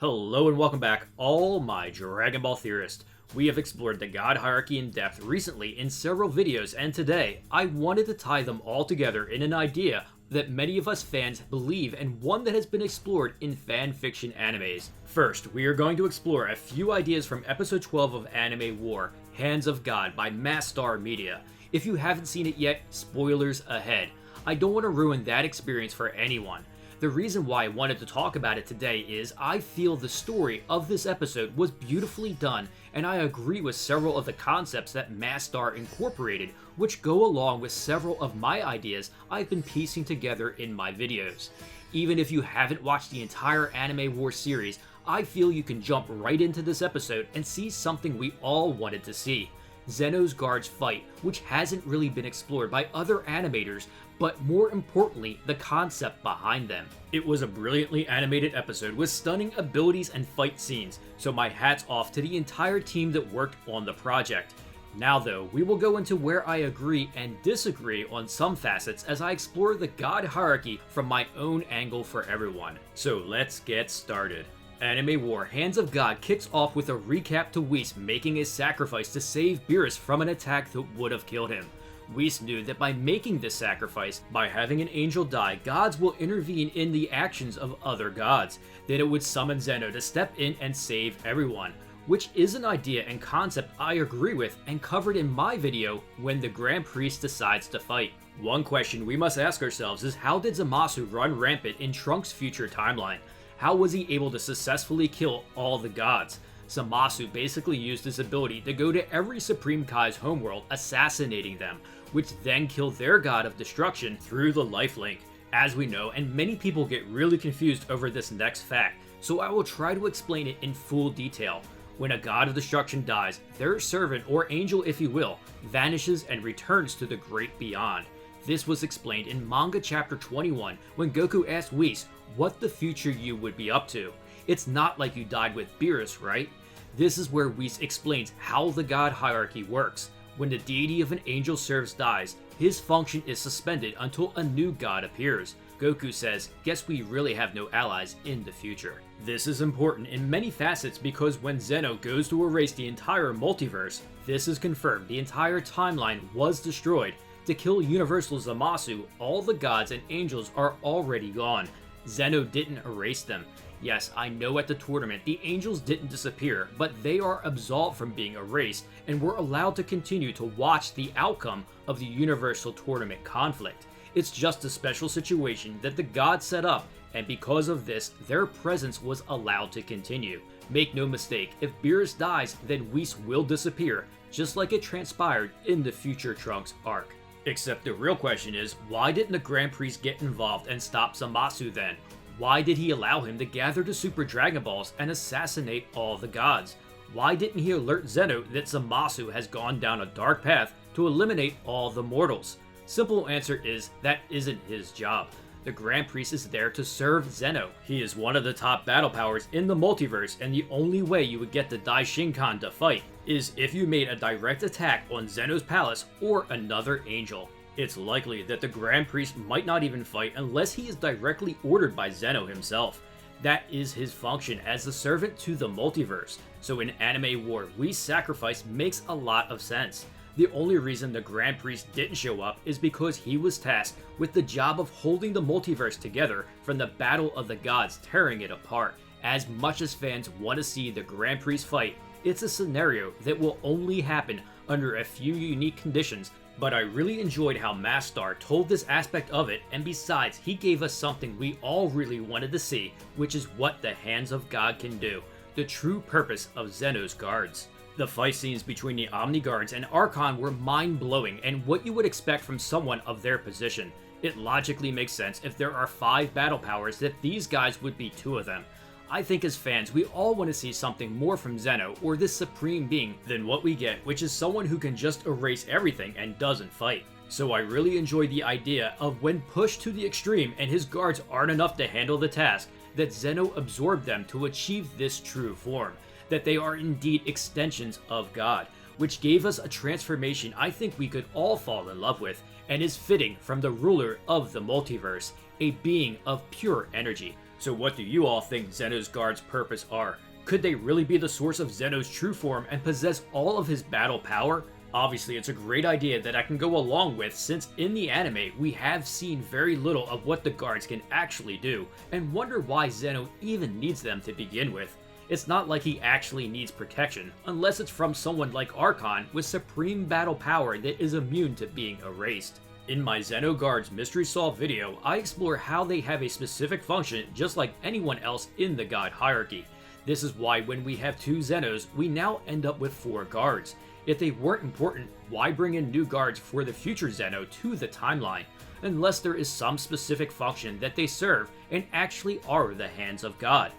Hello and welcome back, all my Dragon Ball theorists. We have explored the god hierarchy in depth recently in several videos, and today I wanted to tie them all together in an idea that many of us fans believe and one that has been explored in fan fiction animes. First, we are going to explore a few ideas from episode 12 of Anime War, Hands of God by MaSTAR Media. If you haven't seen it yet, spoilers ahead. I don't want to ruin that experience for anyone. The reason why I wanted to talk about it today is I feel the story of this episode was beautifully done, and I agree with several of the concepts that MaSTAR incorporated, which go along with several of my ideas I've been piecing together in my videos. Even if you haven't watched the entire Anime War series, I feel you can jump right into this episode and see something we all wanted to see. Zeno's guards fight, which hasn't really been explored by other animators, but more importantly, the concept behind them. It was a brilliantly animated episode with stunning abilities and fight scenes, so my hat's off to the entire team that worked on the project. Now though, we will go into where I agree and disagree on some facets as I explore the god hierarchy from my own angle for everyone. So let's get started. Anime War Hands of God kicks off with a recap to Whis making a sacrifice to save Beerus from an attack that would have killed him. Whis knew that by making this sacrifice, by having an angel die, gods will intervene in the actions of other gods. Then it would summon Zeno to step in and save everyone, which is an idea and concept I agree with and covered in my video when the Grand Priest decides to fight. One question we must ask ourselves is, how did Zamasu run rampant in Trunks' future timeline? How was he able to successfully kill all the gods? Zamasu basically used his ability to go to every Supreme Kai's homeworld, assassinating them, which then killed their god of destruction through the lifelink, as we know, and many people get really confused over this next fact, so I will try to explain it in full detail. When a god of destruction dies, their servant, or angel if you will, vanishes and returns to the great beyond. This was explained in manga chapter 21 when Goku asked Whis what the future you would be up to. It's not like you died with Beerus, right? This is where Whis explains how the god hierarchy works. When the deity of an angel serves dies, his function is suspended until a new god appears. Goku says, guess we really have no allies in the future. This is important in many facets because when Zeno goes to erase the entire multiverse, this is confirmed the entire timeline was destroyed. To kill Universal Zamasu, all the gods and angels are already gone. Zeno didn't erase them. Yes, I know at the tournament the angels didn't disappear, but they are absolved from being erased and were allowed to continue to watch the outcome of the Universal Tournament conflict. It's just a special situation that the gods set up, and because of this, their presence was allowed to continue. Make no mistake, if Beerus dies, then Whis will disappear, just like it transpired in the future Trunks arc. Except the real question is, why didn't the Grand Priest get involved and stop Zamasu then? Why did he allow him to gather the Super Dragon Balls and assassinate all the gods? Why didn't he alert Zeno that Zamasu has gone down a dark path to eliminate all the mortals? Simple answer is, that isn't his job. The Grand Priest is there to serve Zeno. He is one of the top battle powers in the multiverse, and the only way you would get the Daishinkan to fight is if you made a direct attack on Zeno's palace or another angel. It's likely that the Grand Priest might not even fight unless he is directly ordered by Zeno himself. That is his function as the servant to the multiverse, so in Anime War, Whis' sacrifice makes a lot of sense. The only reason the Grand Priest didn't show up is because he was tasked with the job of holding the multiverse together from the battle of the gods tearing it apart. As much as fans want to see the Grand Priest fight, it's a scenario that will only happen under a few unique conditions, but I really enjoyed how MaSTAR told this aspect of it, and besides, he gave us something we all really wanted to see, which is what the Hands of God can do, the true purpose of Zeno's guards. The fight scenes between the Omni Guards and Archon were mind-blowing and what you would expect from someone of their position. It logically makes sense if there are 5 battle powers that these guys would be 2 of them. I think as fans we all want to see something more from Zeno or this supreme being than what we get, which is someone who can just erase everything and doesn't fight. So I really enjoy the idea of when pushed to the extreme and his guards aren't enough to handle the task, that Zeno absorbed them to achieve this true form. That they are indeed extensions of God, which gave us a transformation I think we could all fall in love with, and is fitting from the ruler of the multiverse, a being of pure energy. So what do you all think Zeno's guards' purpose are? Could they really be the source of Zeno's true form and possess all of his battle power? Obviously, it's a great idea that I can go along with, since in the anime we have seen very little of what the guards can actually do, and wonder why Zeno even needs them to begin with. It's not like he actually needs protection, unless it's from someone like Archon with supreme battle power that is immune to being erased. In my Zeno Guards Mystery Solved video, I explore how they have a specific function just like anyone else in the god hierarchy. This is why when we have 2 Zenos, we now end up with 4 guards. If they weren't important, why bring in new guards for the future Zeno to the timeline? Unless there is some specific function that they serve and actually are the hands of God.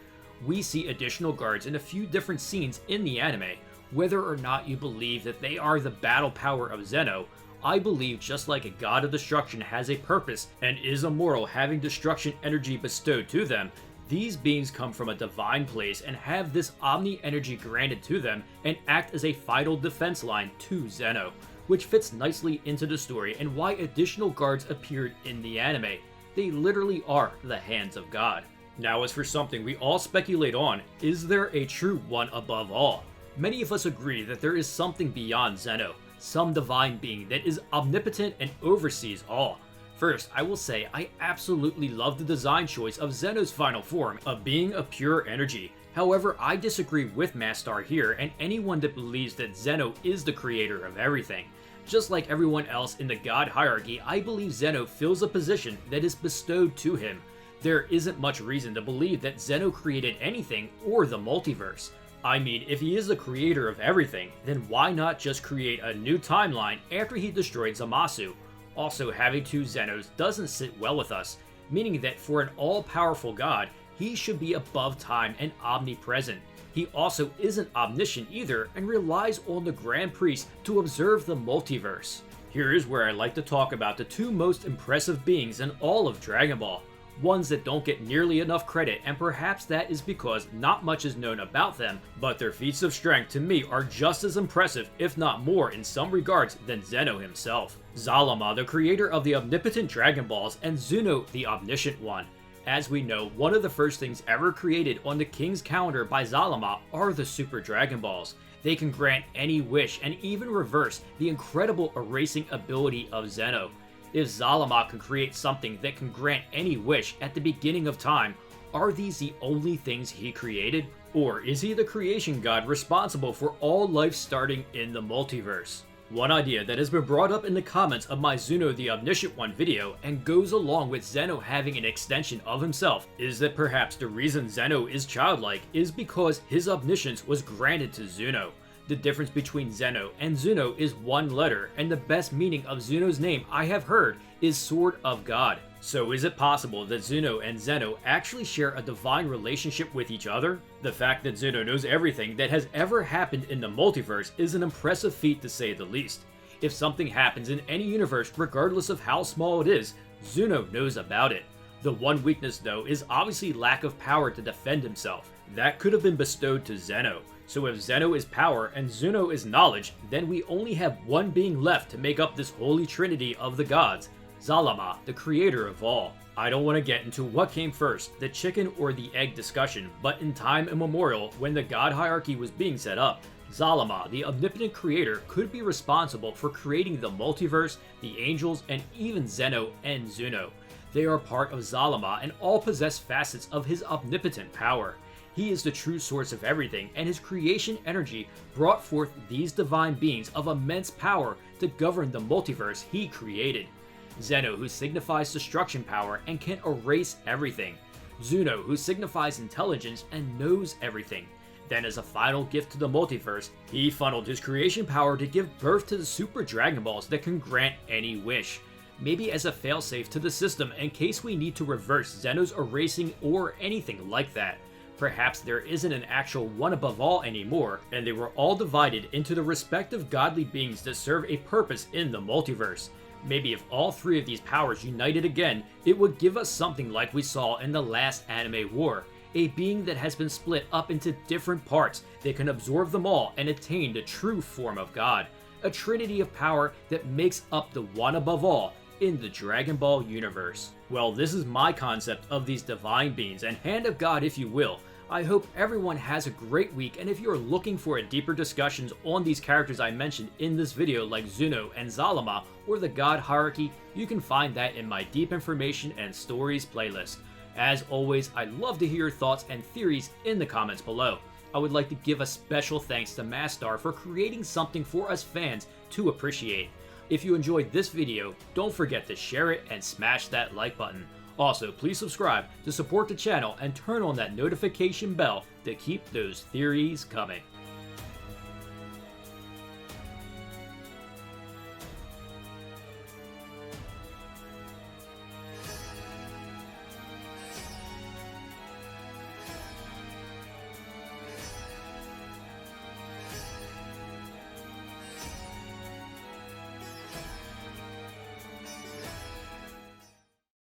We see additional guards in a few different scenes in the anime. Whether or not you believe that they are the battle power of Zeno, I believe just like a god of destruction has a purpose and is immortal, having destruction energy bestowed to them, these beings come from a divine place and have this omni energy granted to them and act as a vital defense line to Zeno, which fits nicely into the story and why additional guards appeared in the anime. They literally are the hands of God. Now, as for something we all speculate on, is there a true one above all? Many of us agree that there is something beyond Zeno, some divine being that is omnipotent and oversees all. First, I will say I absolutely love the design choice of Zeno's final form of being a pure energy. However, I disagree with MaSTAR here and anyone that believes that Zeno is the creator of everything. Just like everyone else in the god hierarchy, I believe Zeno fills a position that is bestowed to him. There isn't much reason to believe that Zeno created anything or the multiverse. I mean, if he is the creator of everything, then why not just create a new timeline after he destroyed Zamasu? Also, having 2 Zenos doesn't sit well with us, meaning that for an all-powerful god, he should be above time and omnipresent. He also isn't omniscient either and relies on the Grand Priest to observe the multiverse. Here is where I like to talk about the 2 most impressive beings in all of Dragon Ball. Ones that don't get nearly enough credit, and perhaps that is because not much is known about them, but their feats of strength to me are just as impressive, if not more in some regards, than Zeno himself. Zalama, the creator of the omnipotent Dragon Balls, and Zuno The Omniscient One. As we know, one of the first things ever created on the King's calendar by Zalama are the Super Dragon Balls. They can grant any wish and even reverse the incredible erasing ability of Zeno. If Zalama can create something that can grant any wish at the beginning of time, are these the only things he created? Or is he the creation god responsible for all life starting in the multiverse? One idea that has been brought up in the comments of my Zuno The Omniscient One video and goes along with Zeno having an extension of himself is that perhaps the reason Zeno is childlike is because his omniscience was granted to Zuno. The difference between Zeno and Zuno is 1 letter, and the best meaning of Zuno's name I have heard is Sword of God. So is it possible that Zuno and Zeno actually share a divine relationship with each other? The fact that Zuno knows everything that has ever happened in the multiverse is an impressive feat to say the least. If something happens in any universe, regardless of how small it is, Zuno knows about it. The one weakness though is obviously lack of power to defend himself. That could have been bestowed to Zeno. So if Zeno is power and Zuno is knowledge, then we only have one being left to make up this holy trinity of the gods, Zalama, the creator of all. I don't want to get into what came first, the chicken or the egg discussion, but in time immemorial, when the god hierarchy was being set up, Zalama, the omnipotent creator, could be responsible for creating the multiverse, the angels, and even Zeno and Zuno. They are part of Zalama and all possess facets of his omnipotent power. He is the true source of everything, and his creation energy brought forth these divine beings of immense power to govern the multiverse he created. Zeno, who signifies destruction power and can erase everything. Zuno, who signifies intelligence and knows everything. Then as a final gift to the multiverse, he funneled his creation power to give birth to the Super Dragon Balls that can grant any wish. Maybe as a failsafe to the system in case we need to reverse Zeno's erasing or anything like that. Perhaps there isn't an actual one above all anymore, and they were all divided into the respective godly beings that serve a purpose in the multiverse. Maybe if all 3 of these powers united again, it would give us something like we saw in the last anime war. A being that has been split up into different parts that can absorb them all and attain the true form of God. A trinity of power that makes up the one above all, in the Dragon Ball universe. Well, this is my concept of these divine beings and hand of God if you will. I hope everyone has a great week, and if you're looking for a deeper discussions on these characters I mentioned in this video like Zuno and Zalama or the God Hierarchy, you can find that in my Deep Information and Stories playlist. As always, I love to hear your thoughts and theories in the comments below. I would like to give a special thanks to MaSTAR for creating something for us fans to appreciate. If you enjoyed this video, don't forget to share it and smash that like button. Also, please subscribe to support the channel and turn on that notification bell to keep those theories coming.